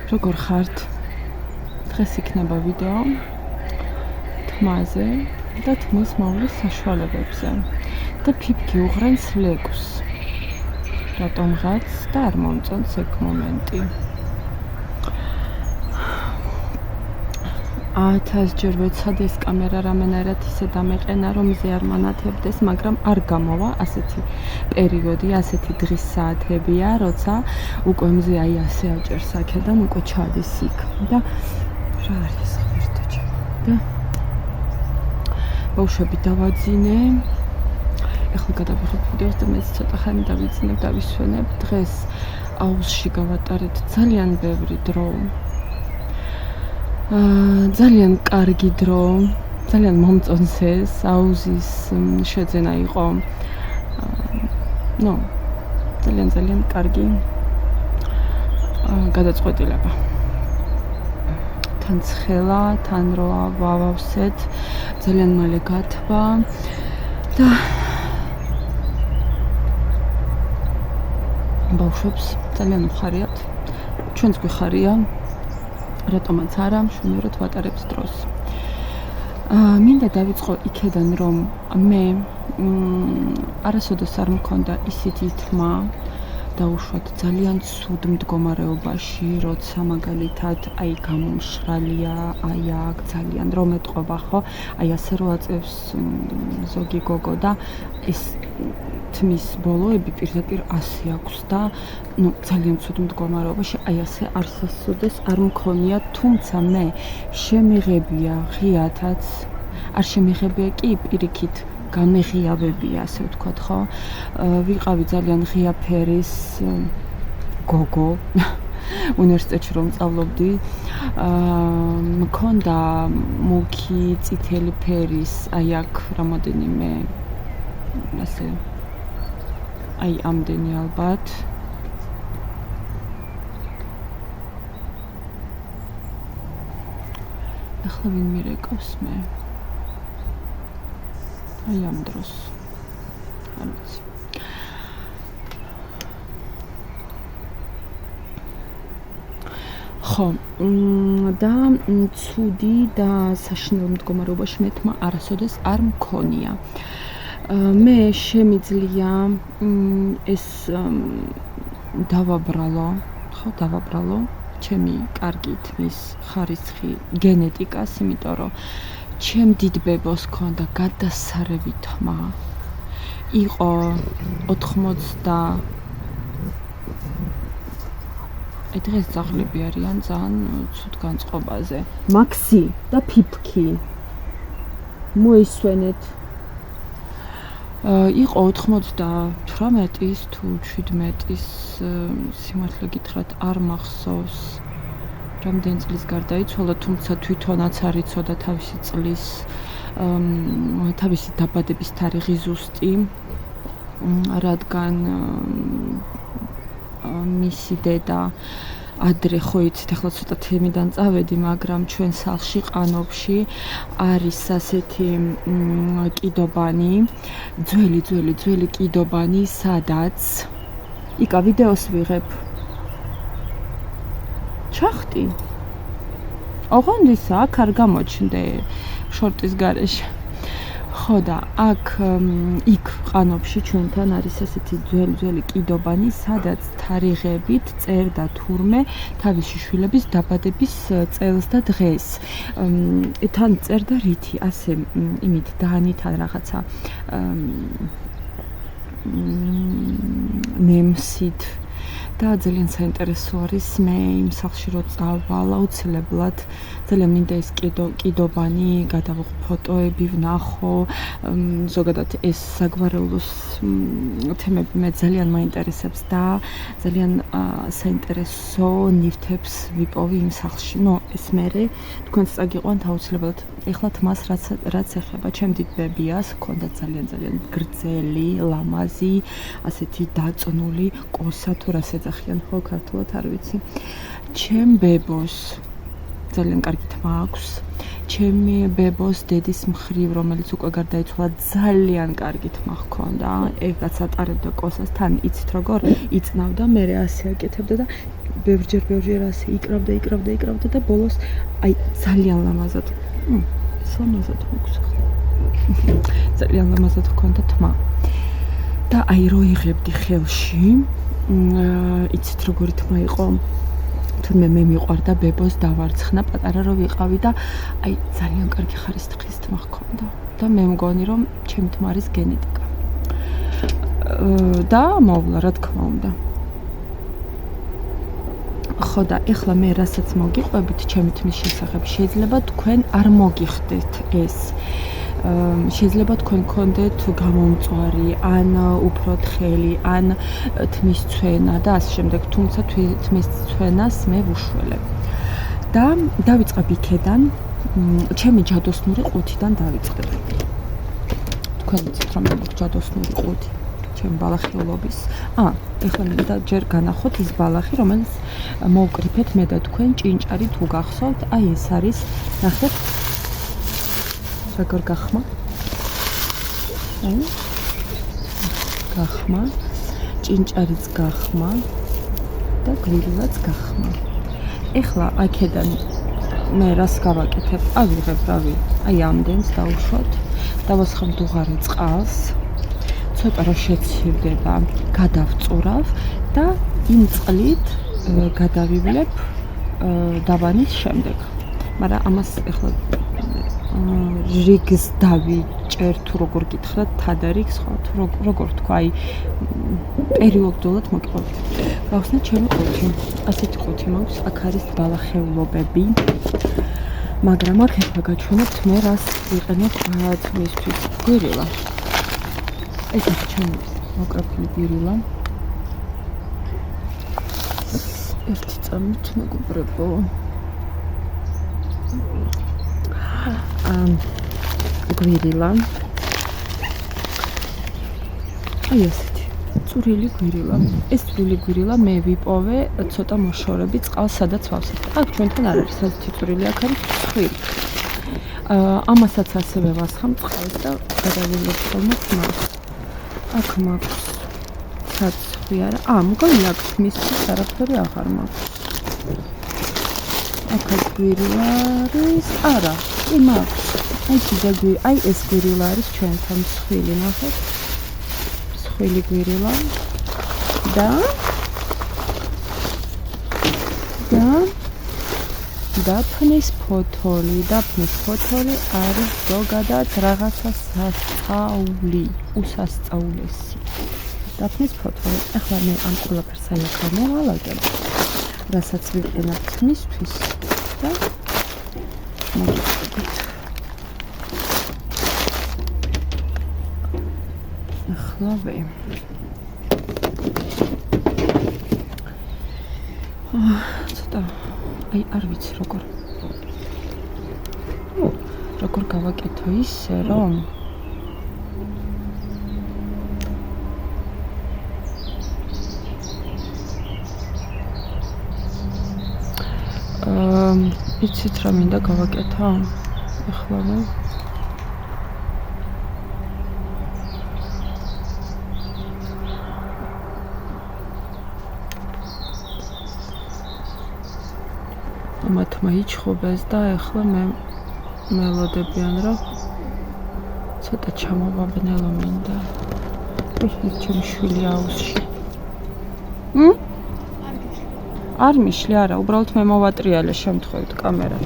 როგორ ხართ? დღეს იქნება ვიდეო თმაზე და თმის მოვლის საშუალებებზე და ფიფკი უღრენს ლეგს. რატომღაც და არ მომწონს ეგ მომენტი. 1000-ჯერ ვეცადე ეს კამერა რამენერად ისე დამეყენა, რომ მზე არ მანათებდეს, მაგრამ არ გამოვა ასეთი პერიოდი, ასეთი დღის საათებია, როცა უკვე მზე აი ასე აჭერს აქედან უკვე ჩადის იქ. და რა არის ღმერთო ჩემო? და ბავშვები დავაძინე. ეხლა გადავიღებ ვიდეოს და მეც ცოტა ხანი დავიძინებ, დავისვენებ. დღეს აუზში გავატარეთ ძალიან ბევრი დრო. ძალიან კარგი დრო, ძალიან მომწონს ეს აუზის შეძენა იყო. ძალიან კარგი გადაწყვეტილება. თან ცხელა, თან როა ვავავსეთ, ძალიან მალე გათბა და ბავშვებს ძალიან უხარიათ. ჩვენც გვიხარია. რატომაც არა, მშვენივრად ვატარებთ დროს. მინდა დავიწყო იქედან, რომ მე არასოდეს არ მქონდა ისეთი თმა დაუშვათ ძალიან ცუდ მდგომარეობაში, როცა მაგალითად აი გამომშრალია, აი აქ ძალიან რომ ეტყობა, ხო? აი ასე რო აწევს ზოგი გოგო და ეს თმის ბოლოები პირდაპირ 100 აქვს და ძალიან ცუდ მდგომარეობაში აი ასე არ სასწოდეს არ მქონია, თუმცა მე შემიღებია ღიათაც, არ შემიღებია კი პირიქით გამეღიავებია, ასე ვთქვათ, ხო? ვიყავი ძალიან ღია ფერის გოგო უნივერსიტეტში რომ სწავლობდი. მქონდა მუქი წითელი ფერის, აი აქ რამოდენიმე ასე აი ამდენი ალბათ. ახლა ვინ მირეკავს მე? აი ამ დროს. ამიცი. ხო, და ცუდი და საშინელ მდგომარეობაში მე თმა არასოდეს არ მქონია. მე შემიძლია ეს დავაბრალო ჩემი კარგი თმის ხარისხი გენეტიკას, იმიტომ რომ ჩემ დიდ ბებოს ქონდა გადასარევი თმა. იყო 80 დღეს ძაღლები არიან ძალიან ცუდ განწყობაზე. მაქსი და ფიფკი. მოისვენეთ. იყო 98-ის თუ 17-ის სიმართლე გითხრათ არ მახსოვს. რამდენი წლის გარდაიცვალა, თუმცა თვითონაც არ იცოდა თავისი წლის თავისი დაბადების თარიღი ზუსტი, რადგან მისი დედა ადრე ხო იცით, ახლა ცოტა თემიდან წავედი, მაგრამ ჩვენ სახლში ყანოფში არის ასეთი კიდობანი, ძველი კიდობანი, სადაც იკა ვიდეოს ვიღებ. ჩახტი. ოღონდისა აქ არ გამოჩნდე შორტის გარეშე. ხო და აქ იქ ყანოფში ჩვენთან არის ასეთი ძველი კიდობანი, სადაც თარიღებით წერდა თურმე თავისი შვილების დაბადების წელს და დღეს. თან წერდა რითი, ასე იმით დაანითან რაღაცა ნემსით. და ძალიან საინტერესო არის მე იმ სახლში რო წავალ აუცილებლად ძალიან მინდა ეს კიდობანი გადავიღო ფოტოები ვნახო ზოგადად ეს საგვარეულოს თემები მე ძალიან მაინტერესებს და ძალიან საინტერესო ნივთებს ვიპოვი იმ სახლში. ეს მერე თქვენს წაგიყვანთ აუცილებლად. ეხლა თმას რაც ეხება ჩემ დიდ ბებიას ჰქონდა ძალიან გრძელი, ლამაზი, ასეთი დაწნული კოსა თუ რას ეძახიან ხო ქართულად არ ვიცი. ჩემ ბებოს ძალიან კარგი თმა აქვს. ჩემი ბებოს დედის მხრივ, რომელიც უკვე გარდაიცვალა, ძალიან კარგი თმა ჰქონდა. ეგაც ატარებდა კოსას, თან იცით როგორ იწნავდა, მე ასე აკეთებდა და ბევრჯერ ასე იკრავდა და ბოლოს აი ძალიან ლამაზად მაქვს. ძალიან ლამაზად ჰქონდა თმა. და აი რო იღებდი ხელში, იცით როგორი თმა იყო? თურმე მე მიყვარდა ბებოს დავარცხნა პატარა რო ვიყავი და აი ძალიან კარგი ხარისხის თმა ჰქონდა და მე მგონი რომ ჩემი თმა არის გენეტიკა. და მოვლა რა თქმა უნდა. ხო და ეხლა მე რასაც მოგიყვებით ჩემი თმის შესახებ, შეიძლება თქვენ არ მოგიხდეთ ეს. შეიძლება თქვენ გქონდეთ გამომწვარი, ან უფრო თხელი, ან თმის ცვენა და ასე შემდეგ, თუმცა თმის ცვენას მე ვუშველებ. და დავიწყებ იქედან, ჩემი ჯადოსნური ყუთიდან დავიწყებ. თქვენ იცით რომ მე ჯადოსნური ყუთი ჩემი ბალახეულობის. ეხლა მინდა ჯერ განახოთ ის ბალახი, რომელიც მოვკრიფეთ მე და თქვენ ჭინჭარი თუ გახსოვთ, აი ეს არის, ნახეთ. როგორ გახმა? გახმა, ჭინჭარიც გახმა და გვირილაც გახმა. ეხლა აქედან მე რას გავაკეთებ? ავიღებ რავი, აი ამდენს დავუშვათ, დავასხამ დუღარე წყალს, ცოტა რა შეცივდება, გადავწურავ და იმ წყლით გადავივლებ დაბანის შემდეგ. მაგრამ ამას ეხლა რიგს დავიჭერ თუ როგორ გითხრათ, თადარიგს ხო, თუ როგორ თქვა, აი პერიოდულად მოგყვებით. გავხსნით ჩემი ყუთი. ასეთი ყუთი მაქვს, აქ არის ბალახეულობები. მაგრამ აქ ეხლა გაჩვენებთ მე რას ვიყენებ თმისთვის. გვირილა. ეს არის ჩემი მოკრაფილი გვირილა. ერთი წამით მეგობრებო. გვირილა. აი ესეთი წვრილი გვირილა. ეს წვრილი გვირილა მე ვიპოვე ცოტა მოშორებით წყალს, სადაც ვავსებ. აქ ჩვენთან არ არის ასეთი წვრილი, აქ არის ცხვირი. ამასაც ასევე ვასხამ წყალს და გადავივლებ ხოლმე თმას. აქ მაქვს ცაცხვი არა. მგონი აქ თმისთვის არაფერი აღარ მაქვს. აქ გვირილა არის, არა, კი მაქვს. აი ეს გვირილა არის ჩვენთან მსხვილი, ნახეთ. მსხვილი გვირილა და დაფნის ფოთოლი არის ზოგადად რაღაცა სასწაული, უსასწაულესი. დაფნის ფოთოლი. ახლა მე ამ ყველაფერს აი აქ მოვალაგებ, რასაც ვიყენებ თმისთვის და მოგიყვებით. ახლავე. ცოტა აი არ ვიცი როგორ გავაკეთო ისე რომ იცით რა მინდა გავაკეთო? ახლავე. მათმა იჩხუბეს და ეხლა მე მელოდებიან რომ ცოტა ჩამოვაბნელო მინდა. ეს ჩემი შვილი აუზში. არ მიშლი, არა, უბრალოდ მე მოვატრიალე შემთხვევით კამერა.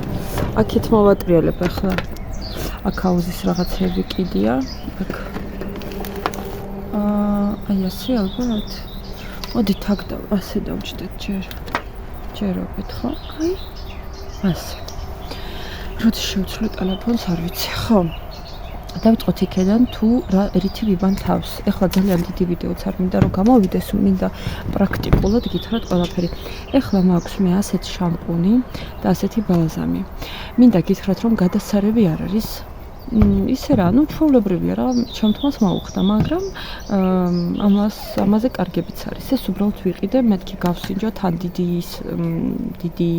აქეთ მოვატრიალებ ახლა. აქ აუზის რაღაცები კიდია. აქ აი ასე ალბათ. მოდით აქ ასე დავჭდეთ ჯერობით, ხო? აი ასე. როდის შევცვლი ტელეფონს არ ვიცი, ხო? დავიწყოთ იქედან თუ რითი ვიბან თავს. ეხლა ძალიან დიდი ვიდეოც არ მინდა რომ გამოვიდეს, მინდა პრაქტიკულად გითხრათ ყველაფერი. ეხლა მაქვს მე ასეთი შამპუნი და ასეთი ბალზამი. მინდა გითხრათ რომ გადასარევი არ არის. ისე რა, ჩვეულებრივია რა, ჩემთმას მოუხდა, მაგრამ ამაზე კარგებიც არის. ეს უბრალოდ ვიყიდე, მეთქი გავსინჯო, თან დიდი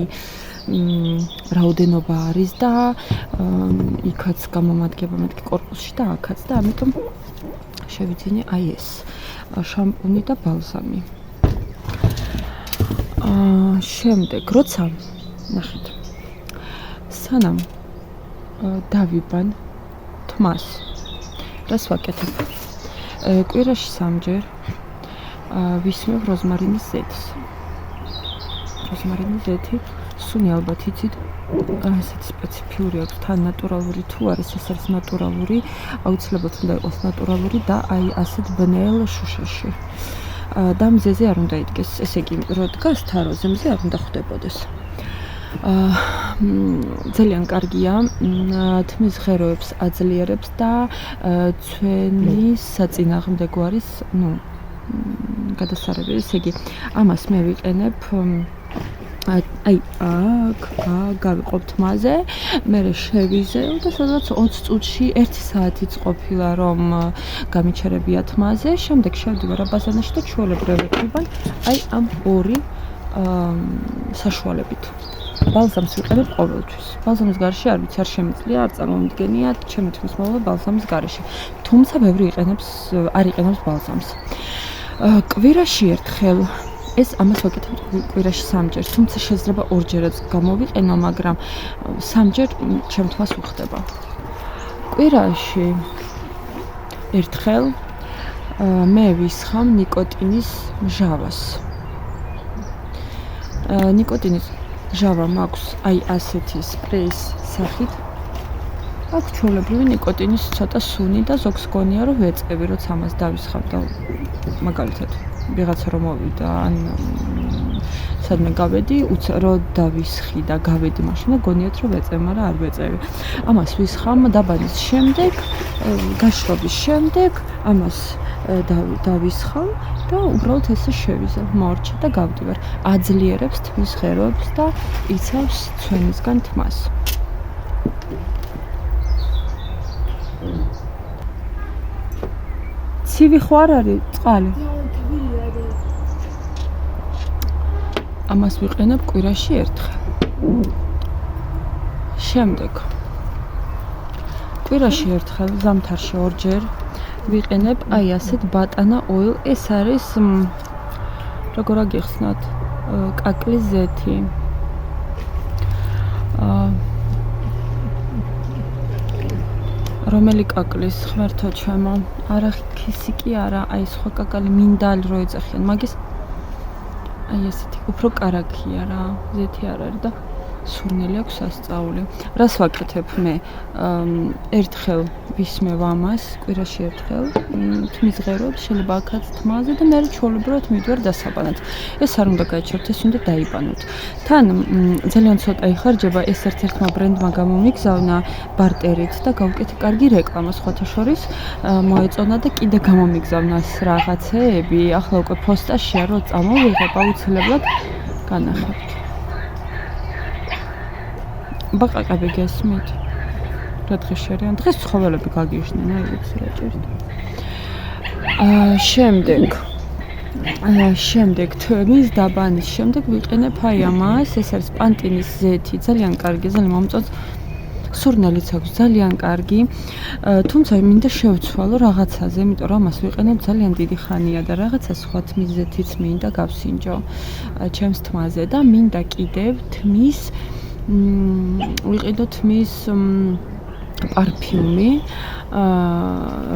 რაოდენობა არის და იქაც გამომადგება მეთქი კორპუსში და აქაც და ამიტომ შევიძინე აი ეს შამპუნი და ბალზამი. შემდეგ როცა ნახეთ სანამ დავიბან თმას რას ვაკეთებ კვირაში 3 ჯერ ვისმევ როზმარინის ზეთს როზმარინის ზეთი სუნი ალბათ იცით ასეთი სპეციფიური აქვს თან ნატურალური თუ არის ეს არის ნატურალური აუცილებლად უნდა იყოს ნატურალური და აი ასეთ ბნელ შუშაში და მზეზე არ უნდა იდგეს ესე იგი რო დგას თაროზე მზე არ უნდა ხვდებოდეს ძალიან კარგია თმის ღეროებს აძლიერებს და ცვენის საწინააღმდეგო არის გადასარევი ესე იგი ამას მე ვიყენებ აი აქ გავიყოფთ მაზე მე შევიზევ და სადღაც 20 წუთში 1 საათიც ყოფილა რომ გამიჩერებიათ მაზე შემდეგ შევდივარ აბაზანაში და ჩვეულებრივად ვიყავ აი ამ ორი საშუალებით ბალზამს ვიყენებ ყოველთვის ბალზამის გარშე არ ვიცი არ შემიძლია არ წარმომიდგენია ჩემი თქმის მოვლა ბალზამის გარშე თუმცა ბევრი არ იყენებს ბალზამს კვირაში ერთხელ ეს ამას ვაკეთებ კვირაში 3 ჯერ თუმცა შეიძლება 2 ჯერაც გამოვიყენო მაგრამ 3 ჯერ ჩემთვას უხდება კვირაში ერთხელ მე ვისხამ ნიკოტინის მჟავას ნიკოტინის მჟავა მაქვს აი ასეთი სპრეის სახით აქ ჩვეულებრივი ნიკოტინის ცოტა სუნი და ზოგს გონია რომ ვეწევი როცა ამას დავისხავ და მაგალითად ვიღაცა რომ მოვიდა ან სადმე გავედი რო დავისხი და გავედი მაშინ გონიათ რომ ვეწევ მაგრამ არ ვეწევი ამას ვისხამ დაბანის შემდეგ გაშრობის შემდეგ ამას დავისხავ და უბრალოდ ესე შევიზავ მორჩა და გავდივარ აძლიერებს თმის ღეროებს და იცავს ცვენისგან თმას ცივი ხო არ არის წყალი ამას ვიყენებ კვირაში ერთხელ შემდეგ კვირაში ერთხელ ზამთარში 2 ჯერ ვიყენებ აი ასეთ ბატანა ოილ ეს არის როგორ აგიხსნათ კაკლის ზეთი რომელი კაკლის ღმერთო ჩემო არა ქისი კი არა აი სხვა კაკალი მინდალი რო ეძახიან მაგის აი ესეთი უფრო კარაქია რა ზეთი არ არის და სურნელი აქვს სასწაული რას ვაკეთებ მე ერთხელ ვისმევ ამას კვირაში ერთხელ თმის ღეროებს შეიძლება აქაც თმაზე და მე ჩვეულებრივად მივდივარ დასაბანად ეს არ უნდა გაიჩეროთ ეს უნდა დაიბანოთ თან ძალიან ცოტა იხარჯება ეს ერთ-ერთმა ბრენდმა გამომიგზავნა ბარტერით და გავუკეთე კარგი რეკლამა სხვათა შორის მოეწონა და კიდე გამომიგზავნას რაღაცეები ახლა უკვე ფოსტაშია რომ წამოვიღებ აუცილებლად განახებთ ბაყაყები გესმით რა დღეს შერიან დღეს ცხოველები გაგიჟდნენ აი ვიცი რა ჭირდა შემდეგ თმის დაბანის შემდეგ ვიყენებ აი ამას ეს არის პანტინის ზეთი ძალიან კარგი ძალიან მომწონს სურნელიც აქვს ძალიან კარგი თუმცა მინდა შევცვალო რაღაცაზე იმიტომ რომ ამას ვიყენებ ძალიან დიდი ხანია და რაღაცა სხვა თმის ზეთიც მინდა გავსინჯო ჩემს თმაზე და მინდა კიდევ თმის ვიყიდო თმის პარფიუმი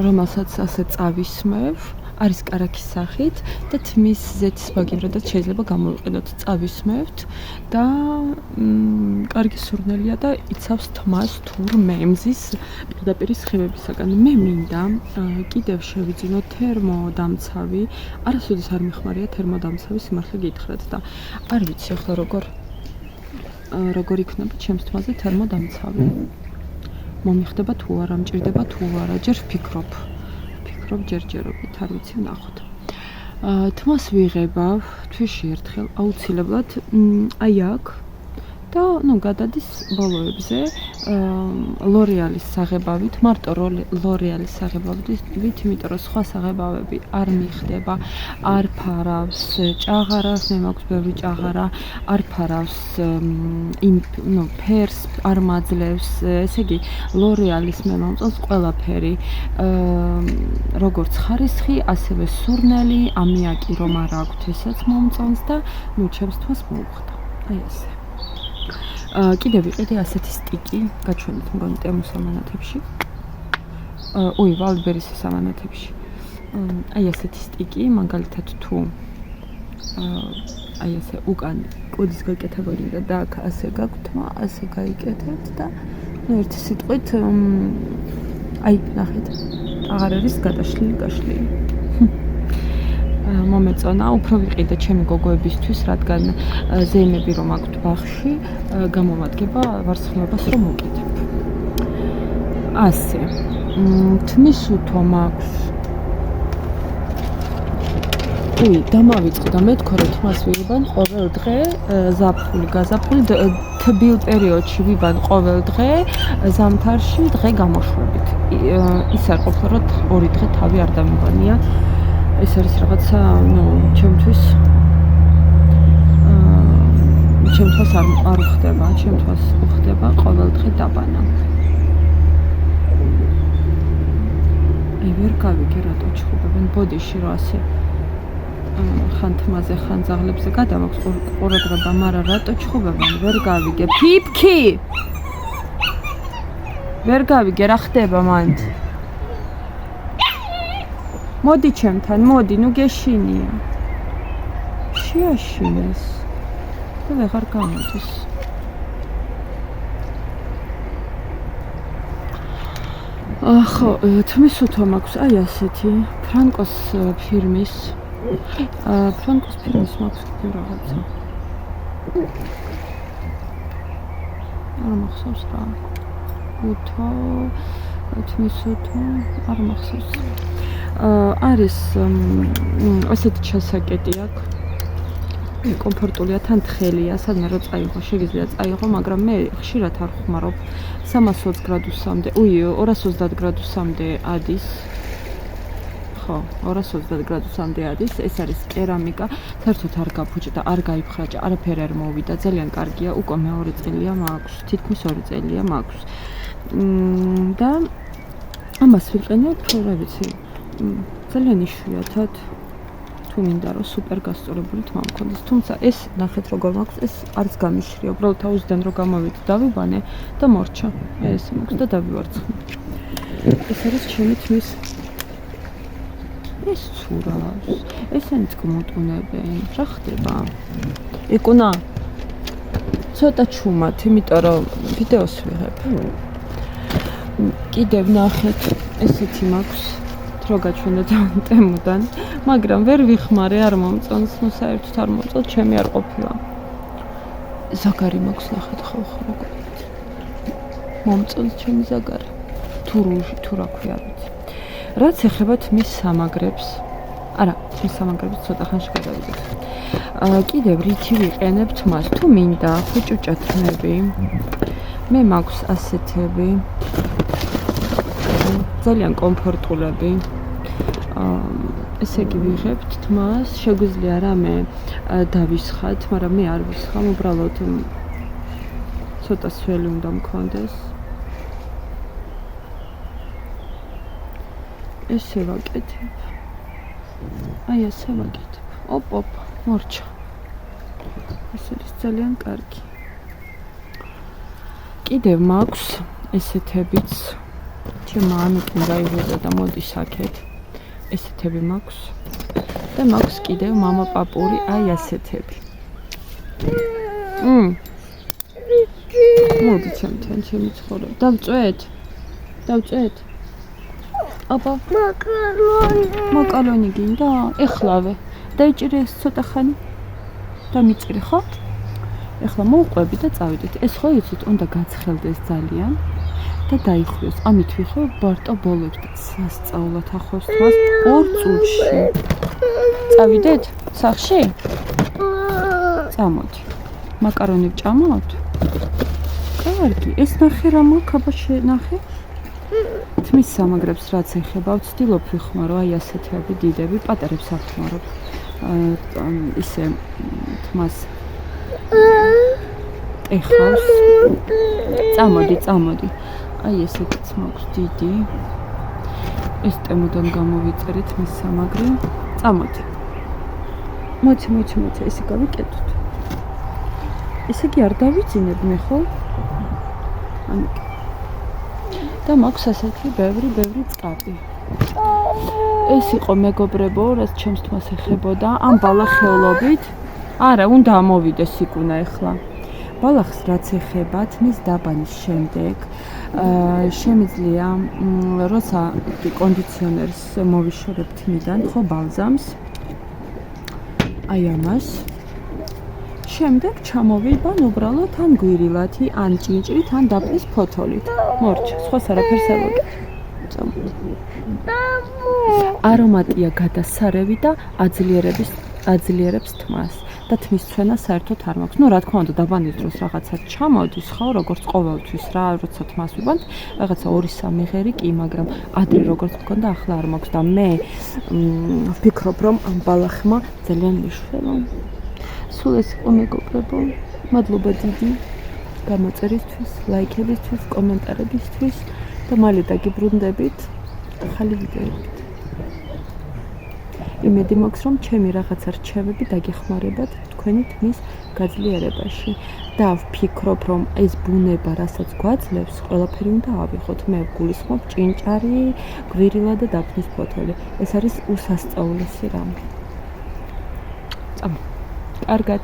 რომელსაც ასე წავისმევ არის კარაქის სახით და თმის ზეთის მაგივრადაც შეიძლება გამოვიყენოთ წავისმევთ და კარგი სურნელია და იცავს თმას თურმე მზის პირდაპირ სხივებისაგან მე მინდა კიდევ შევიძინო თერმოდამცავი არასოდეს არ მიხმარია თერმოდამცავი სიმართლე გითხრათ და არ ვიცი ახლა როგორ იქნება ჩემს თმაზე თერმოდამცავი მომიხდება თუ არა მჭირდება თუ არა ჯერ ვფიქრობ ჯერჯერობით არ ვიცი ვნახოთ თმას ვიღებავ თვეში ერთხელ აუცილებლად აი აქ და ნუ გადადის ბოლოებზე ლორეალის საღებავით, მარტო ლორეალის საღებავით, იმიტომ რომ სხვა საღებავები არ მიხდება, არ ფარავს ჭაღარას, მე მაქვს ბევრი ჭაღარა, არ ფარავს ფერს, არ მაძლევს, ესე იგი ლორეალის მე მომწონს ყველაფერი, როგორც ხარისხი, ასევე სურნელი, ამიაკი რომ არ აქვთ, ესაც მომწონს და ნუ ჩემს თვალს მოუხდა. აი ესე. კიდევ ვიყიდე ასეთი სტიკი, გაჩვენეთ მგონი ტემუს ამანათებში. ვალდბერისის ამანათებში. აი ასეთი სტიკი, მაგალითად თუ აი ესე უკან კუდის გაკეთებული და აქ ასე გაქვთ, ასე გაიკეთებთ და ნუ ერთი სიტყვით აი ნახეთ, აღარ არის გადაშლილი გაშლილი. მომეწონა, უფრო ვიყიდე ჩემი გოგოებისთვის, რადგან ზეიმები რომ აქვთ ბაღში, გამომადგება ვარცხნილობას რომ მოკიდებ. ასე. თმის უთო მაქვს. დამავიწყდა მეთქო რომ თმას ვიღებან ყოველ დღე ზაფხული გაზაფხული თბილ პერიოდში ვიბან ყოველ დღე ზამთარში დღე გამოშვებით. ის არ ყოფილა რომ 2 დღე თავი არ დამიბანია. ეს არის რაღაცა, ჩემთვის არ უხდება, ჩემთვის უხდება ყოველ დღე დაბანა. ვერ გავიგე რატო ჩხუბებენ ბოდიში რომ ასე ხან თმაზე ხან ძაღლებზე გადამაქვს ყურადღება, მაგრამ რატო ჩხუბებენ ვერ გავიგე. ფიფქი! ვერ გავიგე რა ხდება მანდ. მოდი ჩემთან, მოდი, ნუ გეშინია. შეაშინეს. და ვეღარ გამოდის. ხო, თმის უთო მაქვს, აი ასეთი, ფრანკოს ფირმის მაქვს რაღაცა. არ მახსოვს რა. უთო, თმის უთო, არ მახსოვს. არის ასეთი ჩასაკეტი აქვს. კომფორტულია, თან თხელია, სადმე რო წაიღო, შეგიძლია წაიღო, მაგრამ მე ხშირად არ ხმარობ 320 გრადუსამდე, 230 გრადუსამდე ადის. ხო, 230 გრადუსამდე ადის. ეს არის კერამიკა, საერთოდ არ გაფუჭდა, არ გაიფხრაჭა, არაფერი არ მოვიდა, ძალიან კარგია, უკვე მეორე წელია მაქვს, თითქმის 2 წელია მაქვს. და ამას ვიყენებ, რა ვიცი, ძალიან იშვიათად. თუ მინდა რომ სუპერ გასწორებული თმა მქონდეს, თუმცა ეს ნახეთ როგორ მაქვს, ეს არც გამიშრია, უბრალოდ თავისდან რომ გამოვიდე, დავიბანე და მორჩა. ეს მაქვს და დავივარცხნე. ეს არის ჩემი თმის. ეს ცურავს, ესენი წკმუტუნებენ, რა ხდება? ეკუნა ცოტა ჩუმად, იმიტომ რომ ვიდეოს ვიღებ. კიდევ ნახეთ, ესეთი მაქვს. რო გაჩვენეთ ტემუდან, მაგრამ ვერ ვიხმარე, არ მომწონს, საერთოდ არ მომწონს, ჩემი არ ყოფილა. ზაგარი მაქვს, ნახეთ ხო როგორ. მომწონს ჩემი ზაგარი. თუ რუჟი, თუ რა ქვია, არ ვიცი. რაც ეხება თმის სამაგრებს. არა, თმის სამაგრებს ცოტა ხანში გადავიდეთ. კიდევ რითი ვიყენებ თმას, თუ მინდა, ხუჭუჭა თმები. მე მაქვს ასეთები. ძალიან კომფორტულები. ესე იგი ვიღებთ თმას, შეგვიძლია რამე დავისხათ, მაგრამ მე არ ვისხამ, უბრალოდ ცოტა სველი უნდა მქონდეს. ესე ვაკეთებ. აი ესე ვაკეთებ. ოპ, მორჩა. ეს არის ძალიან კარგი. კიდევ მაქვს ესეთებიც. ჩემმა ანუკიმ გაიღვიძა და მოდის აქეთ. ესეთები მაქვს. და მაქვს კიდევ მამა პაპური, აი ასეთები. მოდი ჩემთან, ჩემი ცხოვრება. დავწვეთ? აბა, მაკარონი გინდა? ეხლავე. დაიჭირე ეს ცოტა ხანი? დამიჭირე, ხო? ეხლა მოვყვები და წავიდეთ. ეს ხო იცით, უნდა გაცხელდეს ძალიან. და დაიხვიოს. ამით ვიხევ ბარტო ბოლებს და სასწაულად ახლავს თმას 2 წუთში. წავიდეთ? სახში? წამოდი. მაკარონი ვჭამოთ? კარგი, ეს ნახე რა მაქაბაში ნახე? თმის სამაგრებს რაც ეხება, ვცდილობ ვიხმარო, აი ასეთები დიდები, პატარებს ახმარობ. ისე თმას ეხავს. წამოდი. აი ესეთიც მაქვს დიდი. ეს ტემოდან გამოვიწერეთ მის სამაგრი. წამოდი. მოიცე, ესე გავიკეთოთ. ესე კი არ დავიძინებ მე ხო? და მაქვს ასეთი ბევრი წყაპი. ეს იყო მეგობრებო, რაც ჩემს თმას ეხებოდა ამ ბალახეულობით. არა, უნდა ამოვიდეს სიკუნა ახლა. ბალახს რაც ეხება თმის დაბანის შემდეგ, შემიძლია როცა კონდიციონერს მოვიშორებ თმიდან, ხო ბალზამს. აი ამას. შემდეგ ჩამოვიბან უბრალოდ ან გვირილათი, ან ჭინჭრით, ან დაფნის ფოთოლით. მორჩა, სხვას არაფერს არ ვაკეთებ. არომატია გადასარევი და აძლიერებს თმას და თმის ცვენა საერთოდ არ მაქვს. რა თქმა უნდა, დაბანის დროს რაღაცა ჩამოდის, ხო, როგორც ყოველთვის რა, როცა თმას ვიბანთ, რაღაცა 2-3 ღერი კი, მაგრამ ადრე როგორც მქონდა, ახლა არ მაქვს და მე ვფიქრობ, რომ ამ ბალახმა ძალიან მიშველა. სულ ეს იყო მეგობრებო. მადლობა დიდი გამოწერისთვის, ლაიქებისთვის, კომენტარებისთვის და მალე დაგიბრუნდებით ახალი ვიდეოებით. იმედი მაქვს, რომ ჩემი რაღაცა რჩევები დაგეხმარებათ თქვენი თმის გაძლიერებაში და ვფიქრობ, რომ ეს ბუნება, რასაც გვაძლევს, ყველაფერი უნდა ავიღოთ. მე ვგულისხმობ ჭინჭარი, გვირილა და დაფნის ფოთოლი. ეს არის უსასწაულისი რამე. კარგად.